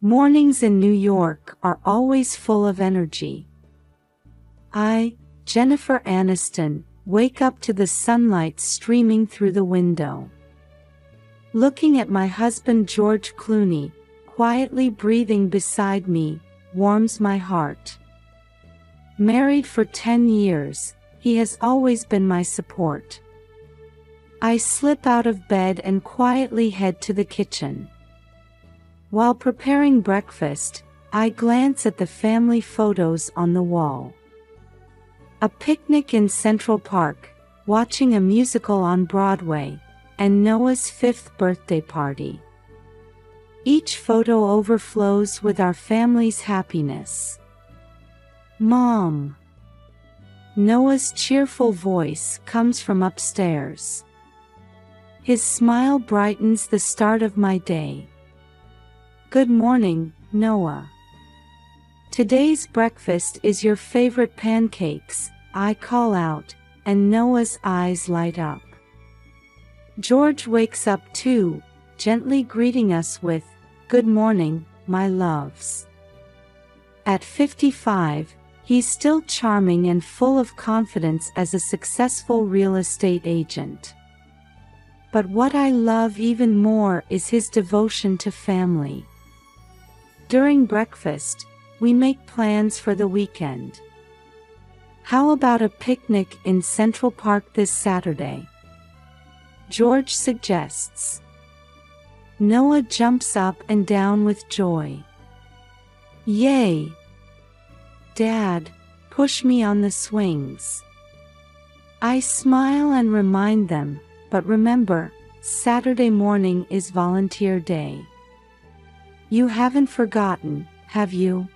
Mornings in New York are always full of energy. I, Jennifer Aniston, wake up to the sunlight streaming through the window. Looking at my husband George Clooney, quietly breathing beside me, warms my heart. Married for 10 years, he has always been my support. I slip out of bed and quietly head to the kitchen. While preparing breakfast, I glance at the family photos on the wall. A picnic in Central Park, watching a musical on Broadway, and Noah's 5th birthday party. Each photo overflows with our family's happiness. Mom! Noah's cheerful voice comes from upstairs. His smile brightens the start of my day. Good morning, Noah. Today's breakfast is your favorite pancakes, I call out, and Noah's eyes light up. George wakes up too, gently greeting us with, "Good morning, my loves." At 55, he's still charming and full of confidence as a successful real estate agent. But what I love even more is his devotion to family. During breakfast, we make plans for the weekend. How about a picnic in Central Park this Saturday? George suggests. Noah jumps up and down with joy. Yay! Dad, push me on the swings. I smile and remind them, but remember, Saturday morning is volunteer day. You haven't forgotten, have you?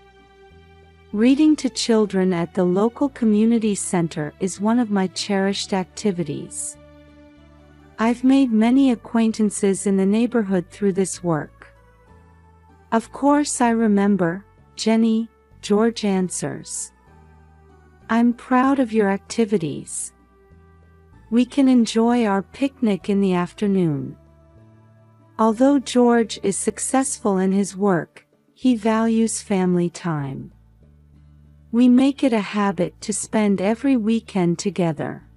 Reading to children at the local community center is one of my cherished activities. I've made many acquaintances in the neighborhood through this work. Of course I remember, Jenny, George answers. I'm proud of your activities. We can enjoy our picnic in the afternoon. Although George is successful in his work, he values family time. We make it a habit to spend every weekend together.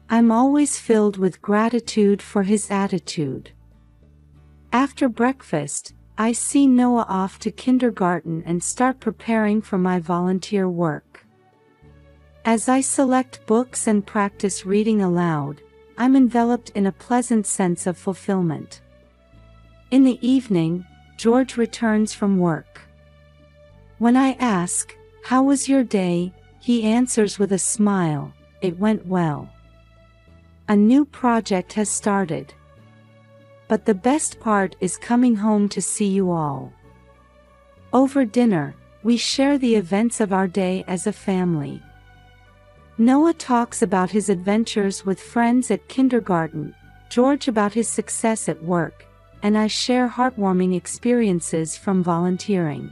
I'm always filled with gratitude for his attitude. After breakfast, I see Noah off to kindergarten and start preparing for my volunteer work. As I select books and practice reading aloud, I'm enveloped in a pleasant sense of fulfillment. In the evening, George returns from work. When I ask, "How was your day?" he answers with a smile, "It went well. A new project has started. But the best part is coming home to see you all." Over dinner, we share the events of our day as a family. Noah talks about his adventures with friends at kindergarten, George about his success at work, and I share heartwarming experiences from volunteering.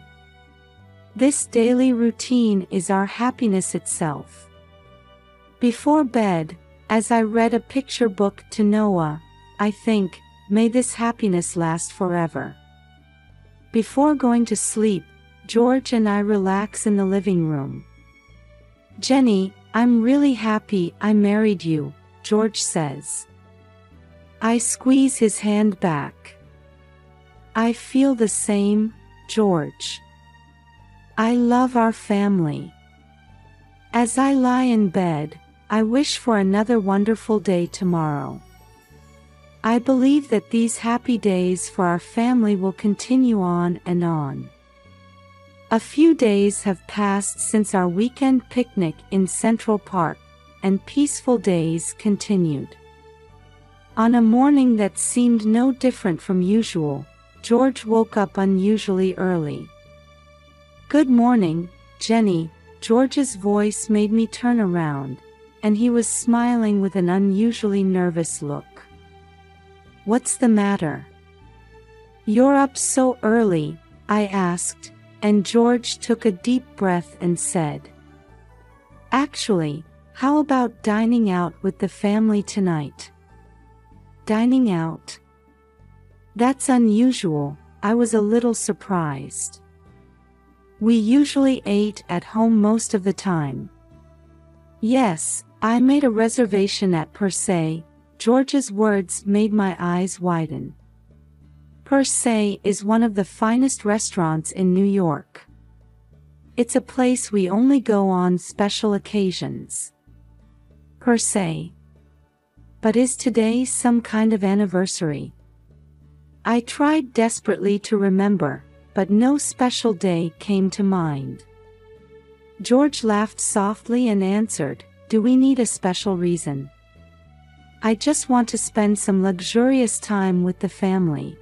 This daily routine is our happiness itself. Before bed, as I read a picture book to Noah, I think, may this happiness last forever. Before going to sleep, George and I relax in the living room. Jenny, I'm really happy I married you, George says. I squeeze his hand back. I feel the same, George. I love our family. As I lie in bed, I wish for another wonderful day tomorrow. I believe that these happy days for our family will continue on and on. A few days have passed since our weekend picnic in Central Park, and peaceful days continued. On a morning that seemed no different from usual, George woke up unusually early. Good morning, Jenny, George's voice made me turn around, and he was smiling with an unusually nervous look. What's the matter? You're up so early, I asked, and George took a deep breath and said, Actually, how about dining out with the family tonight? Dining out? That's unusual, I was a little surprised. We usually ate at home most of the time. Yes, I made a reservation at Per Se. George's words made my eyes widen. Per Se is one of the finest restaurants in New York. It's a place we only go on special occasions. Per Se. But is today some kind of anniversary? I tried desperately to remember, but no special day came to mind. George laughed softly and answered, "Do we need a special reason? I just want to spend some luxurious time with the family."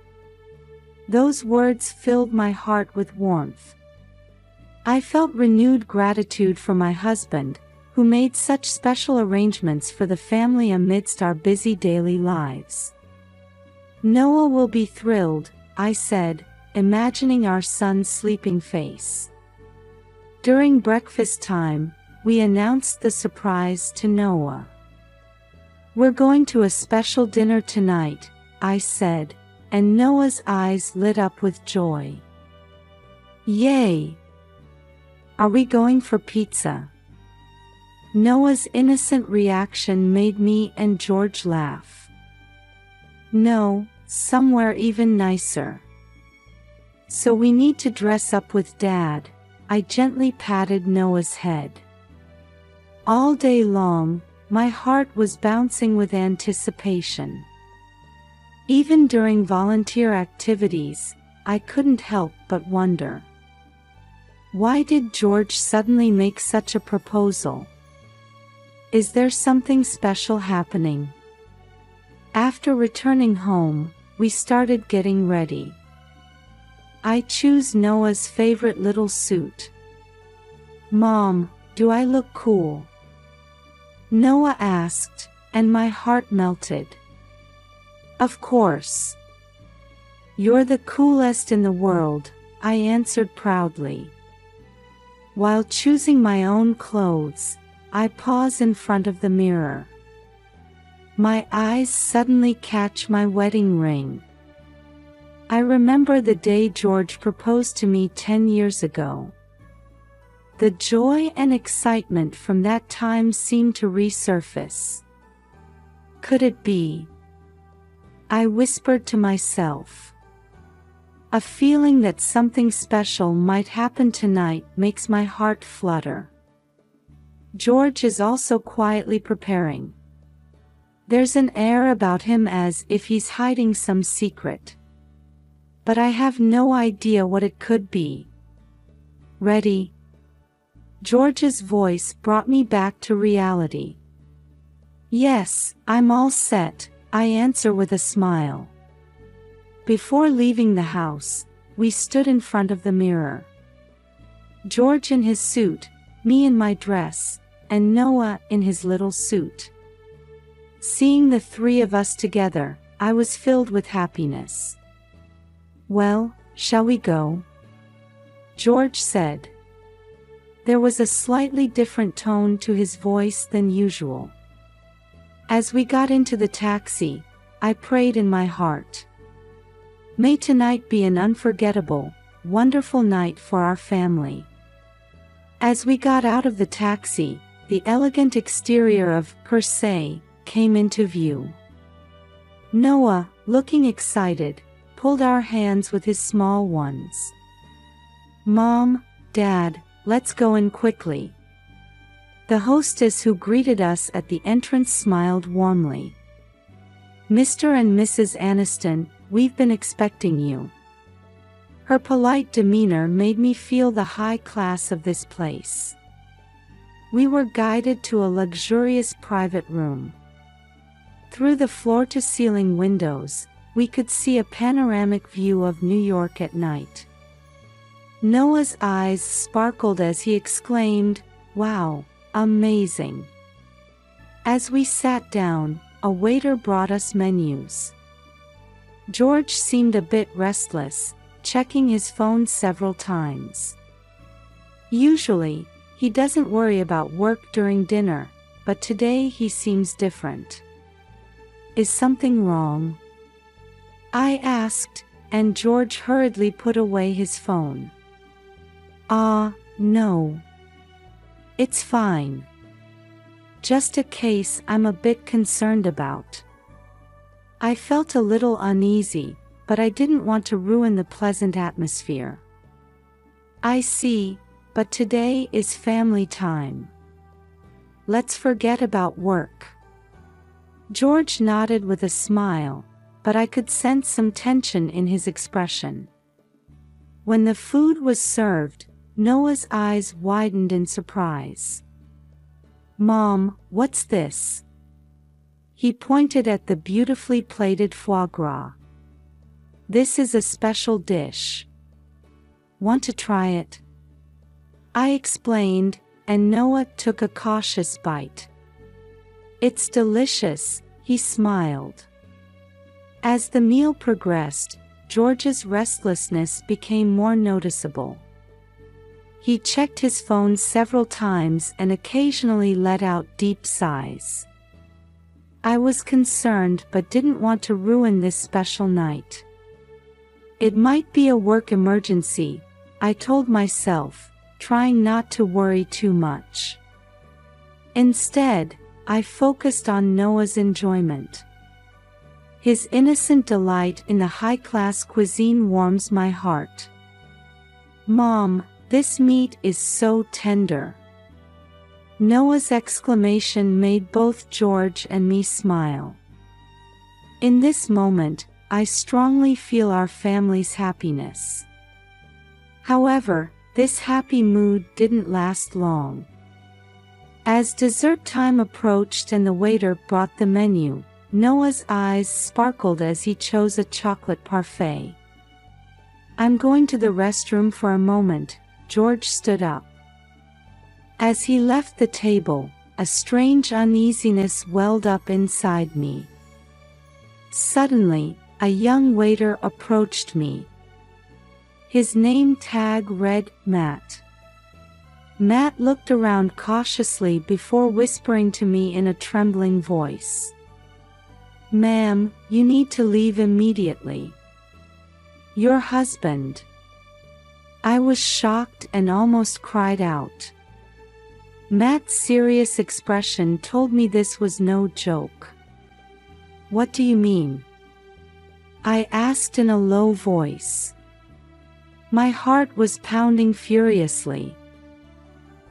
Those words filled my heart with warmth. I felt renewed gratitude for my husband, who made such special arrangements for the family amidst our busy daily lives. "Noah will be thrilled," I said, imagining our son's sleeping face. During breakfast time, we announced the surprise to Noah. "We're going to a special dinner tonight," I said, and Noah's eyes lit up with joy. "Yay! Are we going for pizza?" Noah's innocent reaction made me and George laugh. "No, somewhere even nicer." "So we need to dress up with Dad," I gently patted Noah's head. All day long, my heart was bouncing with anticipation. Even during volunteer activities, I couldn't help but wonder. Why did George suddenly make such a proposal? Is there something special happening? After returning home, we started getting ready. I chose Noah's favorite little suit. "Mom, do I look cool?" Noah asked, and my heart melted. "Of course. You're the coolest in the world," I answered proudly. While choosing my own clothes, I pause in front of the mirror. My eyes suddenly catch my wedding ring. I remember the day George proposed to me 10 years ago. The joy and excitement from that time seemed to resurface. Could it be? I whispered to myself. A feeling that something special might happen tonight makes my heart flutter. George is also quietly preparing. There's an air about him as if he's hiding some secret. But I have no idea what it could be. "Ready?" George's voice brought me back to reality. "Yes, I'm all set," I answer with a smile. Before leaving the house, we stood in front of the mirror. George in his suit, me in my dress, and Noah in his little suit. Seeing the three of us together, I was filled with happiness. "Well, shall we go?" George said. There was a slightly different tone to his voice than usual. As we got into the taxi, I prayed in my heart. May tonight be an unforgettable, wonderful night for our family. As we got out of the taxi, the elegant exterior of Per Se came into view. Noah, looking excited, pulled our hands with his small ones. "Mom, Dad, let's go in quickly." The hostess who greeted us at the entrance smiled warmly. "Mr. and Mrs. Aniston, we've been expecting you." Her polite demeanor made me feel the high class of this place. We were guided to a luxurious private room. Through the floor-to-ceiling windows, we could see a panoramic view of New York at night. Noah's eyes sparkled as he exclaimed, "Wow, amazing." As we sat down, a waiter brought us menus. George seemed a bit restless, checking his phone several times. Usually, he doesn't worry about work during dinner, but today he seems different. "Is something wrong?" I asked, and George hurriedly put away his phone. "Ah, no. It's fine. Just a case I'm a bit concerned about." I felt a little uneasy, but I didn't want to ruin the pleasant atmosphere. "I see, but today is family time. Let's forget about work." George nodded with a smile, but I could sense some tension in his expression. When the food was served, Noah's eyes widened in surprise. "Mom, what's this?" He pointed at the beautifully plated foie gras. "This is a special dish. Want to try it?" I explained, and Noah took a cautious bite. "It's delicious," he smiled. As the meal progressed, George's restlessness became more noticeable. He checked his phone several times and occasionally let out deep sighs. I was concerned but didn't want to ruin this special night. It might be a work emergency, I told myself, trying not to worry too much. Instead, I focused on Noah's enjoyment. His innocent delight in the high-class cuisine warms my heart. "Mom, this meat is so tender." Noah's exclamation made both George and me smile. In this moment, I strongly feel our family's happiness. However, this happy mood didn't last long. As dessert time approached and the waiter brought the menu, Noah's eyes sparkled as he chose a chocolate parfait. "I'm going to the restroom for a moment," George stood up. As he left the table, a strange uneasiness welled up inside me. Suddenly, a young waiter approached me. His name tag read Matt. Matt looked around cautiously before whispering to me in a trembling voice. "Ma'am, you need to leave immediately. Your husband." I was shocked and almost cried out. Matt's serious expression told me this was no joke. "What do you mean?" I asked in a low voice. My heart was pounding furiously.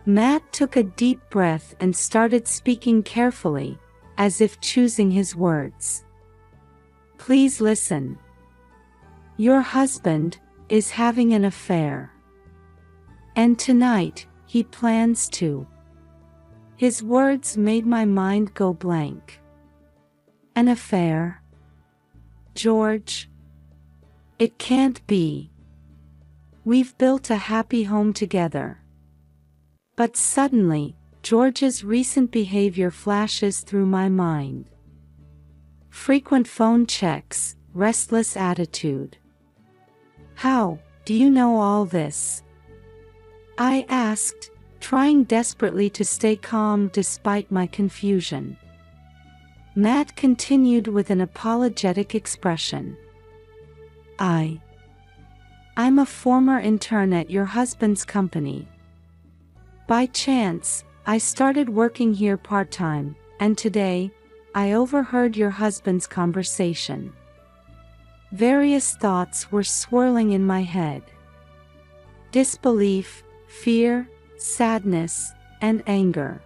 Matt took a deep breath and started speaking carefully, as if choosing his words. "Please listen. Your husband is having an affair. And tonight, he plans to." His words made my mind go blank. "An affair? George? It can't be. We've built a happy home together." But suddenly, George's recent behavior flashes through my mind. Frequent phone checks, restless attitude. "How do you know all this?" I asked, trying desperately to stay calm despite my confusion. Matt continued with an apologetic expression. I'm a former intern at your husband's company. By chance, I started working here part-time, and today, I overheard your husband's conversation." Various thoughts were swirling in my head. Disbelief, fear, sadness, and anger.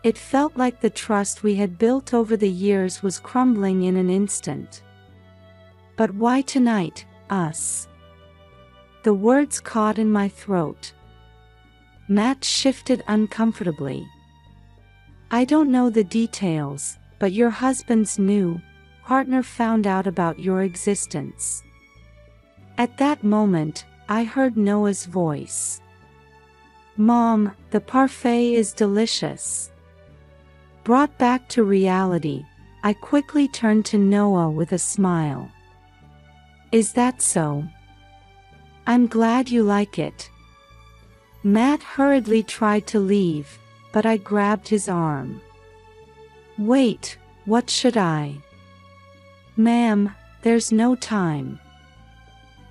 It felt like the trust we had built over the years was crumbling in an instant. But why tonight, us? The words caught in my throat. Matt shifted uncomfortably. "I don't know the details, but your husband's new partner found out about your existence." At that moment, I heard Noah's voice. "Mom, the parfait is delicious." Brought back to reality, I quickly turned to Noah with a smile. "Is that so? I'm glad you like it." Matt hurriedly tried to leave, but I grabbed his arm. "Wait, what should I?" "Ma'am, there's no time.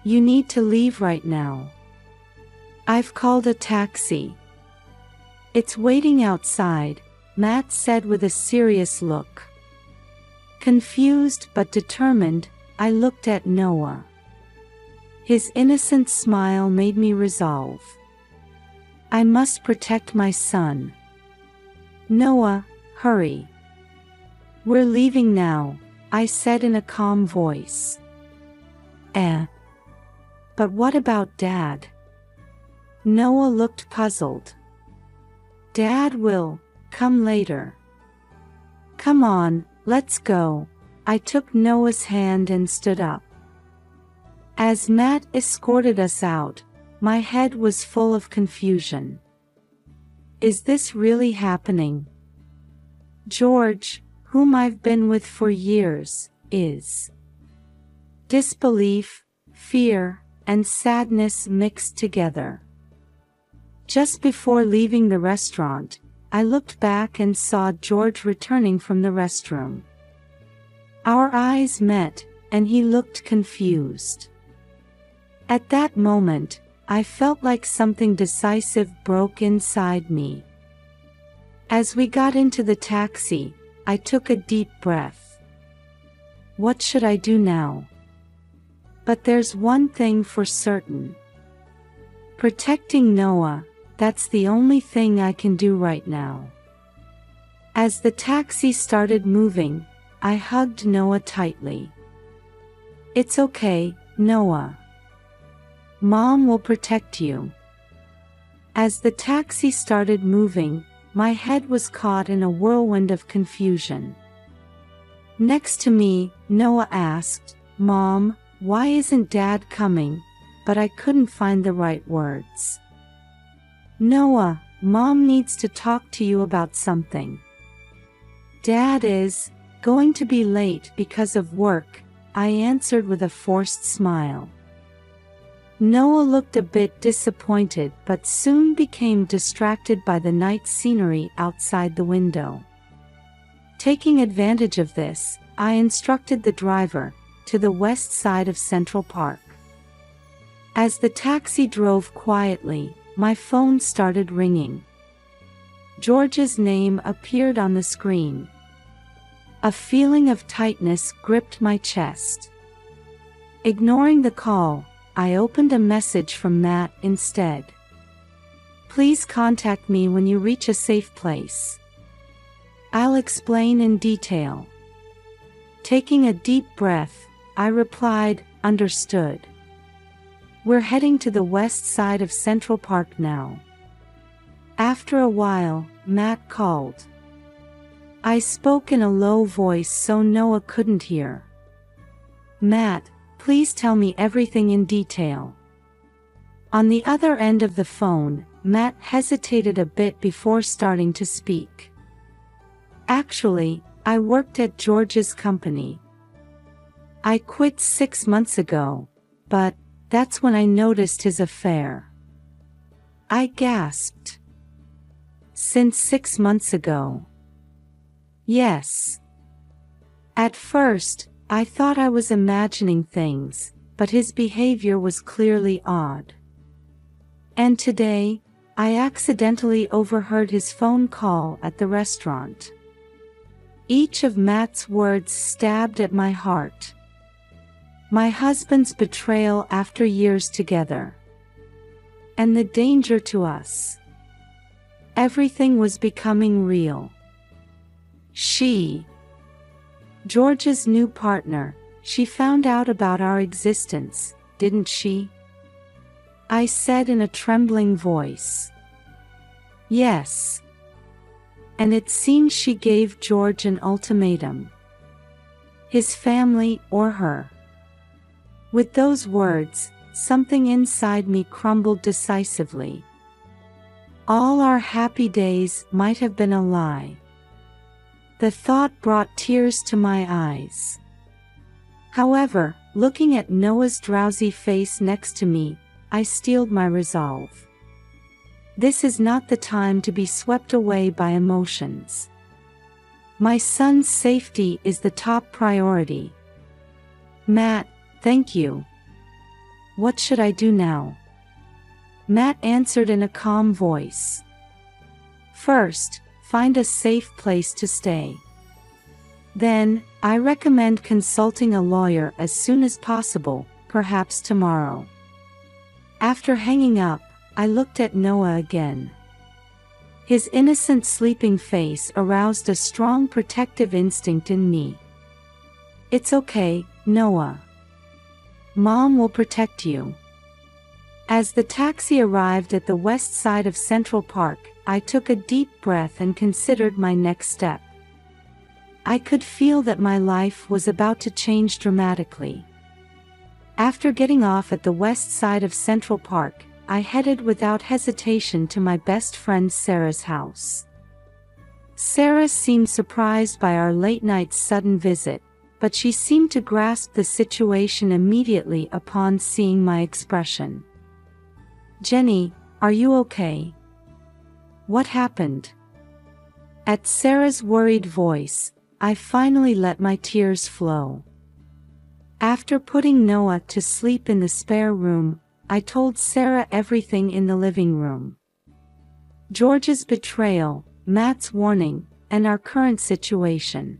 You need to leave right now. I've called a taxi. It's waiting outside, Matt said with a serious look. Confused but determined, I looked at Noah. His innocent smile made me resolve. I must protect my son. Noah, hurry. We're leaving now, I said in a calm voice. But what about Dad? Noah looked puzzled. Dad will come later. Come on, let's go. I took Noah's hand and stood up. As Matt escorted us out, my head was full of confusion. Is this really happening? George, whom I've been with for years, is. Disbelief, fear, and sadness mixed together. Just before leaving the restaurant, I looked back and saw George returning from the restroom. Our eyes met, and he looked confused. At that moment, I felt like something decisive broke inside me. As we got into the taxi, I took a deep breath. What should I do now? But there's one thing for certain. Protecting Noah, that's the only thing I can do right now. As the taxi started moving, I hugged Noah tightly. It's okay, Noah. Mom will protect you. As the taxi started moving, my head was caught in a whirlwind of confusion. Next to me, Noah asked, Mom, why isn't Dad coming? But I couldn't find the right words. Noah, Mom needs to talk to you about something. Dad is going to be late because of work, I answered with a forced smile. Noah looked a bit disappointed but soon became distracted by the night scenery outside the window. Taking advantage of this, I instructed the driver to the west side of Central Park. As the taxi drove quietly, my phone started ringing. George's name appeared on the screen. A feeling of tightness gripped my chest. Ignoring the call, I opened a message from Matt instead. Please contact me when you reach a safe place. I'll explain in detail. Taking a deep breath, I replied, understood. We're heading to the west side of Central Park now. After a while, Matt called. I spoke in a low voice so Noah couldn't hear. Matt, please tell me everything in detail. On the other end of the phone, Matt hesitated a bit before starting to speak. Actually, I worked at George's company. I quit 6 months ago, but that's when I noticed his affair. I gasped. Since 6 months ago? Yes. At first, I thought I was imagining things, but his behavior was clearly odd. And today, I accidentally overheard his phone call at the restaurant. Each of Matt's words stabbed at my heart. My husband's betrayal after years together. And the danger to us. Everything was becoming real. George's new partner, she found out about our existence, didn't she? I said in a trembling voice. Yes. And it seems she gave George an ultimatum. His family or her. With those words, something inside me crumbled decisively. All our happy days might have been a lie. The thought brought tears to my eyes. However, looking at Noah's drowsy face next to me, I steeled my resolve. This is not the time to be swept away by emotions. My son's safety is the top priority. Matt, thank you. What should I do now? Matt answered in a calm voice. First, find a safe place to stay. Then, I recommend consulting a lawyer as soon as possible, perhaps tomorrow. After hanging up, I looked at Noah again. His innocent sleeping face aroused a strong protective instinct in me. It's okay, Noah. Mom will protect you. As the taxi arrived at the west side of Central Park, I took a deep breath and considered my next step. I could feel that my life was about to change dramatically. After getting off at the west side of Central Park, I headed without hesitation to my best friend Sarah's house. Sarah seemed surprised by our late-night sudden visit, but she seemed to grasp the situation immediately upon seeing my expression. "Jenny, are you okay? What happened?" At Sarah's worried voice, I finally let my tears flow. After putting Noah to sleep in the spare room, I told Sarah everything in the living room. George's betrayal, Matt's warning, and our current situation.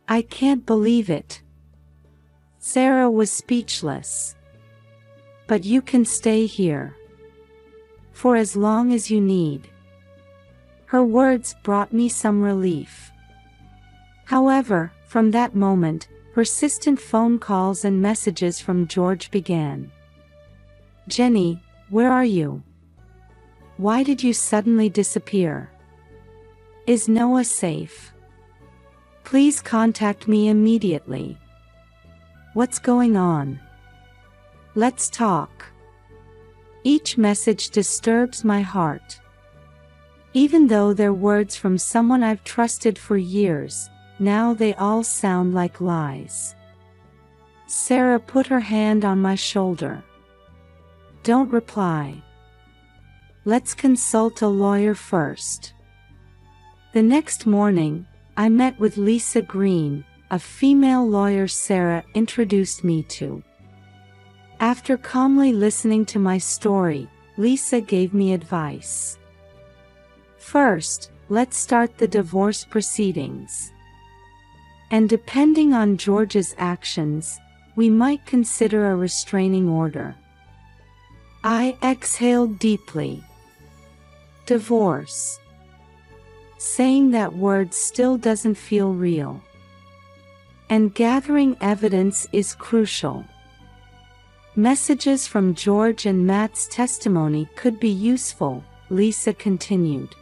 "I can't believe it." Sarah was speechless. "But you can stay here. For as long as you need." Her words brought me some relief. However, from that moment, persistent phone calls and messages from George began. "Jenny, where are you? Why did you suddenly disappear? Is Noah safe? Please contact me immediately. What's going on? Let's talk." Each message disturbs my heart. Even though they're words from someone I've trusted for years, now they all sound like lies. Sarah put her hand on my shoulder. "Don't reply. Let's consult a lawyer first." The next morning, I met with Lisa Green, a female lawyer Sarah introduced me to. After calmly listening to my story, Lisa gave me advice. "First, let's start the divorce proceedings. And depending on George's actions, we might consider a restraining order." I exhaled deeply. Divorce. Saying that word still doesn't feel real. And gathering evidence is crucial. Messages from George and Matt's testimony could be useful, Lisa continued.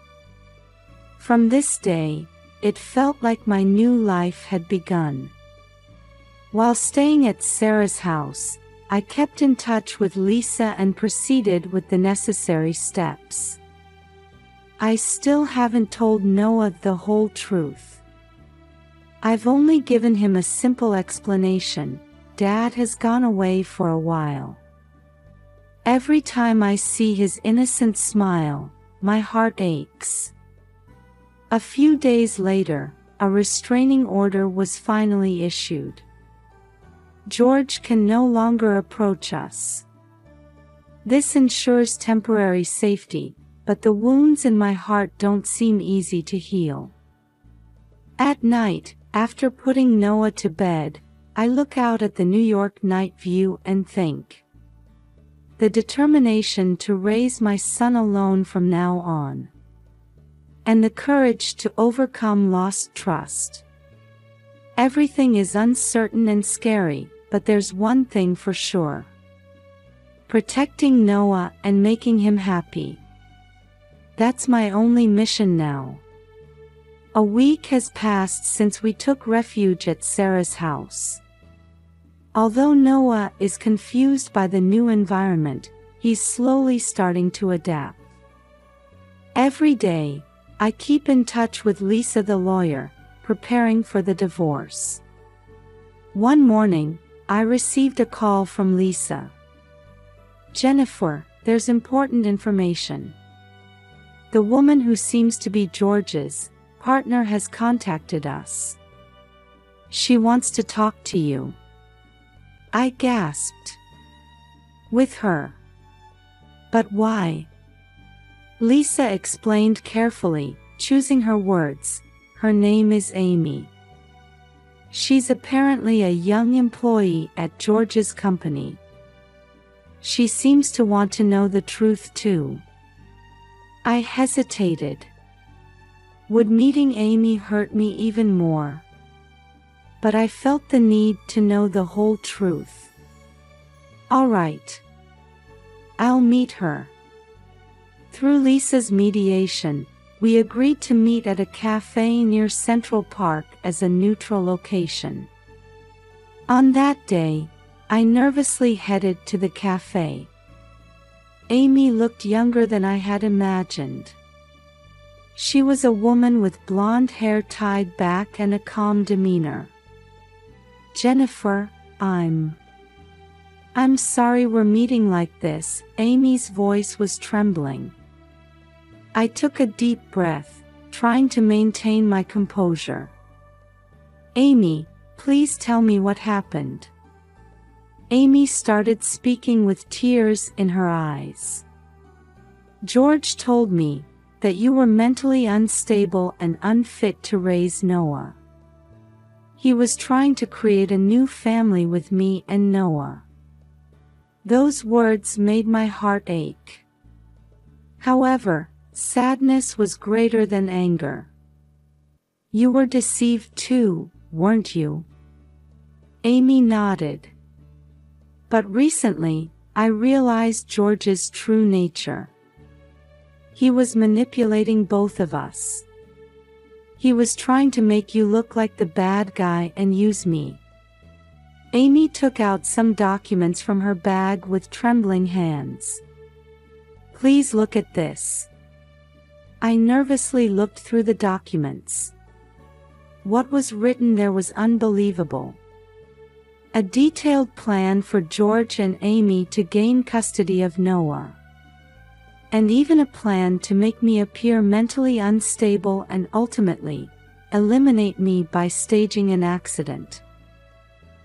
From this day, it felt like my new life had begun. While staying at Sarah's house, I kept in touch with Lisa and proceeded with the necessary steps. I still haven't told Noah the whole truth. I've only given him a simple explanation: Dad has gone away for a while. Every time I see his innocent smile, my heart aches. A few days later, a restraining order was finally issued. George can no longer approach us. This ensures temporary safety, but the wounds in my heart don't seem easy to heal. At night, after putting Noah to bed, I look out at the New York night view and think. The determination to raise my son alone from now on. And the courage to overcome lost trust. Everything is uncertain and scary, but there's one thing for sure. Protecting Noah and making him happy. That's my only mission now. A week has passed since we took refuge at Sarah's house. Although Noah is confused by the new environment, he's slowly starting to adapt. Every day, I keep in touch with Lisa the lawyer, preparing for the divorce. One morning, I received a call from Lisa. "Jennifer, there's important information. The woman who seems to be George's partner has contacted us. She wants to talk to you." I gasped. With her. But why? Lisa explained carefully, choosing her words. Her name is Amy. She's apparently a young employee at George's company. She seems to want to know the truth too. I hesitated. Would meeting Amy hurt me even more? But I felt the need to know the whole truth. All right. I'll meet her. Through Lisa's mediation, we agreed to meet at a cafe near Central Park as a neutral location. On that day, I nervously headed to the cafe. Amy looked younger than I had imagined. She was a woman with blonde hair tied back and a calm demeanor. Jennifer, I'm sorry we're meeting like this. Amy's voice was trembling. I took a deep breath, trying to maintain my composure. Amy, please tell me what happened. Amy started speaking with tears in her eyes. George told me that you were mentally unstable and unfit to raise Noah. He was trying to create a new family with me and Noah. Those words made my heart ache. However, sadness was greater than anger. You were deceived too, weren't you? Amy nodded. But recently, I realized George's true nature. He was manipulating both of us. He was trying to make you look like the bad guy and use me. Amy took out some documents from her bag with trembling hands. Please look at this. I nervously looked through the documents. What was written there was unbelievable. A detailed plan for George and Amy to gain custody of Noah. And even a plan to make me appear mentally unstable and ultimately eliminate me by staging an accident.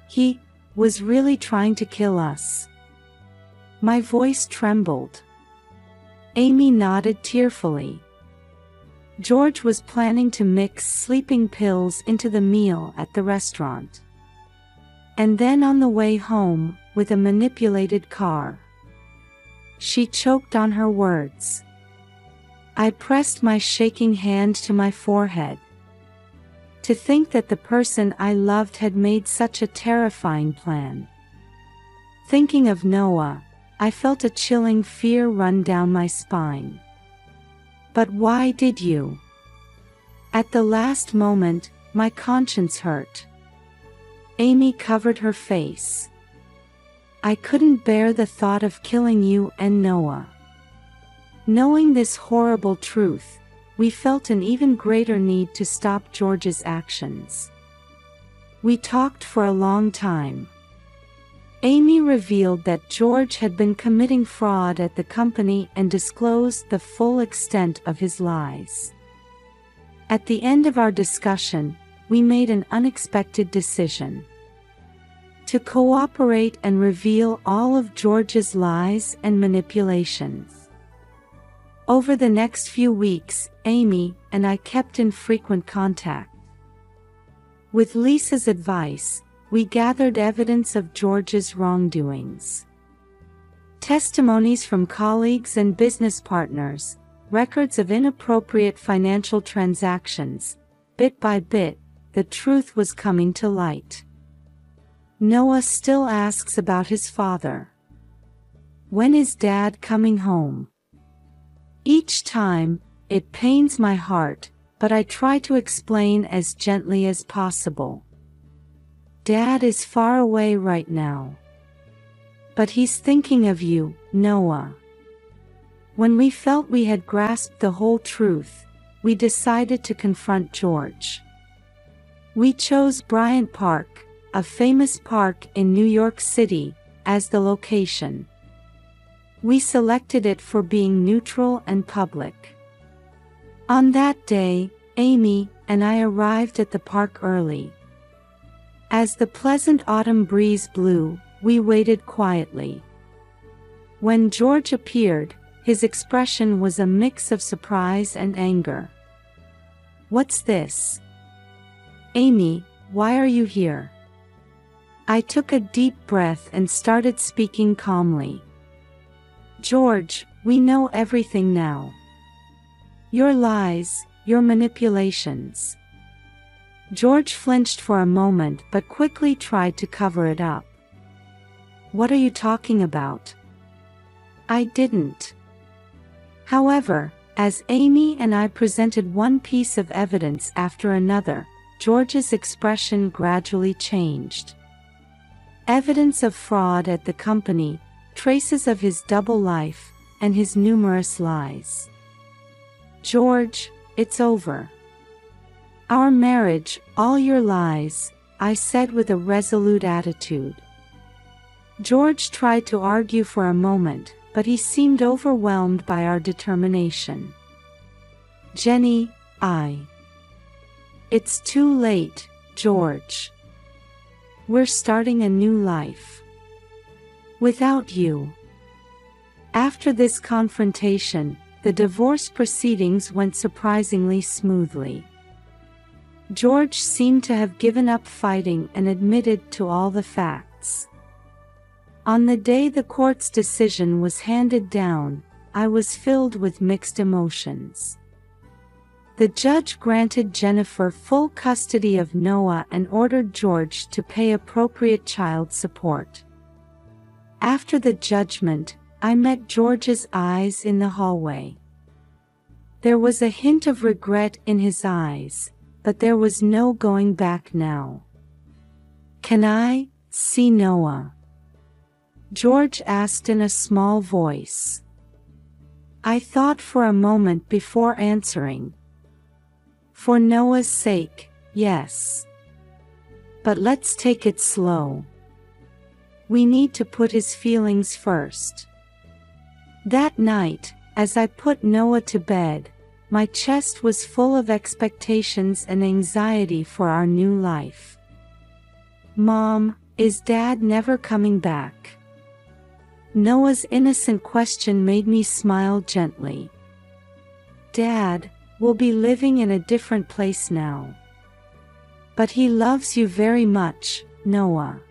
He was really trying to kill us. My voice trembled. Amy nodded tearfully. George was planning to mix sleeping pills into the meal at the restaurant. And then on the way home, with a manipulated car. She choked on her words. I pressed my shaking hand to my forehead. To think that the person I loved had made such a terrifying plan. Thinking of Noah, I felt a chilling fear run down my spine. But why did you? At the last moment, my conscience hurt. Amy covered her face. I couldn't bear the thought of killing you and Noah. Knowing this horrible truth, we felt an even greater need to stop George's actions. We talked for a long time. Amy revealed that George had been committing fraud at the company and disclosed the full extent of his lies. At the end of our discussion, we made an unexpected decision. To cooperate and reveal all of George's lies and manipulations. Over the next few weeks, Amy and I kept in frequent contact. With Lisa's advice, we gathered evidence of George's wrongdoings. Testimonies from colleagues and business partners, records of inappropriate financial transactions. Bit by bit, the truth was coming to light. Noah still asks about his father. When is Dad coming home? Each time, it pains my heart, but I try to explain as gently as possible. Dad is far away right now. But he's thinking of you, Noah. When we felt we had grasped the whole truth, we decided to confront George. We chose Bryant Park, a famous park in New York City, as the location. We selected it for being neutral and public. On that day, Amy and I arrived at the park early. As the pleasant autumn breeze blew, we waited quietly. When George appeared, his expression was a mix of surprise and anger. "What's this? Amy, why are you here?" I took a deep breath and started speaking calmly. "George, we know everything now. Your lies, your manipulations." George flinched for a moment but quickly tried to cover it up. "What are you talking about?" "I didn't." However, as Amy and I presented one piece of evidence after another, George's expression gradually changed. Evidence of fraud at the company, traces of his double life, and his numerous lies. "George, it's over. Our marriage, all your lies," I said with a resolute attitude. George tried to argue for a moment, but he seemed overwhelmed by our determination. "Jenny, It's too late, George. We're starting a new life. Without you." After this confrontation, the divorce proceedings went surprisingly smoothly. George seemed to have given up fighting and admitted to all the facts. On the day the court's decision was handed down, I was filled with mixed emotions. The judge granted Jennifer full custody of Noah and ordered George to pay appropriate child support. After the judgment, I met George's eyes in the hallway. There was a hint of regret in his eyes, but there was no going back now. "Can I see Noah?" George asked in a small voice. I thought for a moment before answering. "For Noah's sake, yes. But let's take it slow. We need to put his feelings first." That night, as I put Noah to bed, my chest was full of expectations and anxiety for our new life. "Mom, is Dad never coming back?" Noah's innocent question made me smile gently. "Dad will be living in a different place now. But he loves you very much, Noah.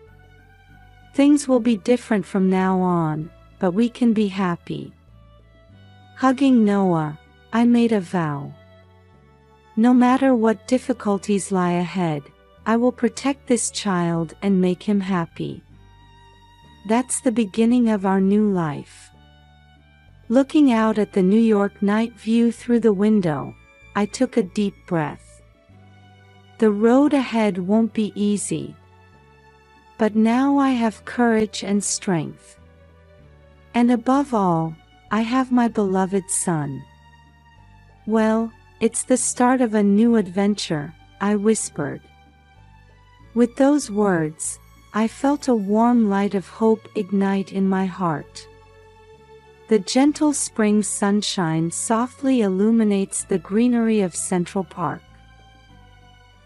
Things will be different from now on, but we can be happy." Hugging Noah, I made a vow. No matter what difficulties lie ahead, I will protect this child and make him happy. That's the beginning of our new life. Looking out at the New York night view through the window, I took a deep breath. The road ahead won't be easy. But now I have courage and strength. And above all, I have my beloved son. "Well, it's the start of a new adventure," I whispered. With those words, I felt a warm light of hope ignite in my heart. The gentle spring sunshine softly illuminates the greenery of Central Park.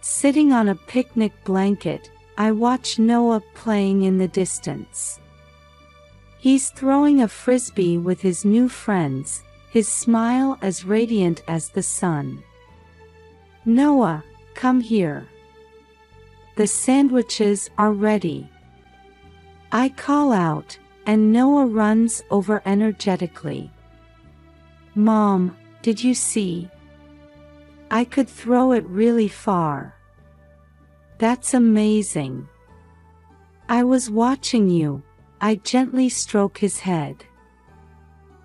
Sitting on a picnic blanket, I watch Noah playing in the distance. He's throwing a frisbee with his new friends, his smile as radiant as the sun. "Noah, come here. The sandwiches are ready." I call out, and Noah runs over energetically. "Mom, did you see? I could throw it really far." "That's amazing." "I was watching you," I gently stroke his head.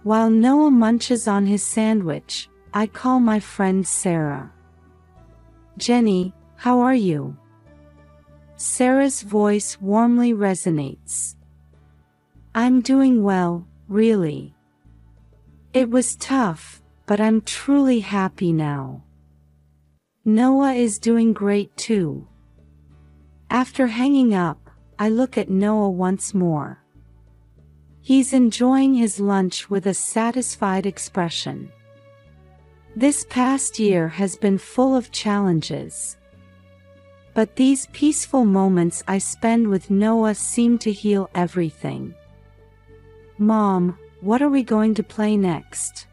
While Noah munches on his sandwich, I call my friend Sarah. "Jenny, how are you?" Sarah's voice warmly resonates. "I'm doing well, really. It was tough, but I'm truly happy now. Noah is doing great too." After hanging up, I look at Noah once more. He's enjoying his lunch with a satisfied expression. This past year has been full of challenges. But these peaceful moments I spend with Noah seem to heal everything. "Mom, what are we going to play next?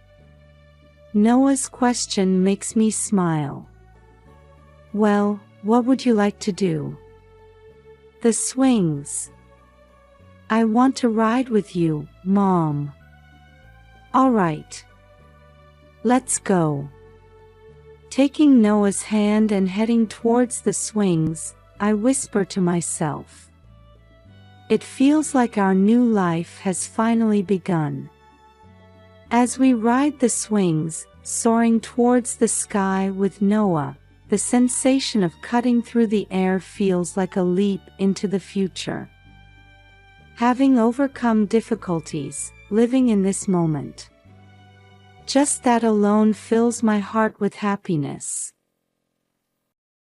Noah's question makes me smile. Well, what would you like to do? The swings. I want to ride with you, Mom. All right. Let's go. Taking Noah's hand and heading towards the swings, I whisper to myself. It feels like our new life has finally begun. As we ride the swings, soaring towards the sky with Noah, the sensation of cutting through the air feels like a leap into the future. Having overcome difficulties, living in this moment. Just that alone fills my heart with happiness.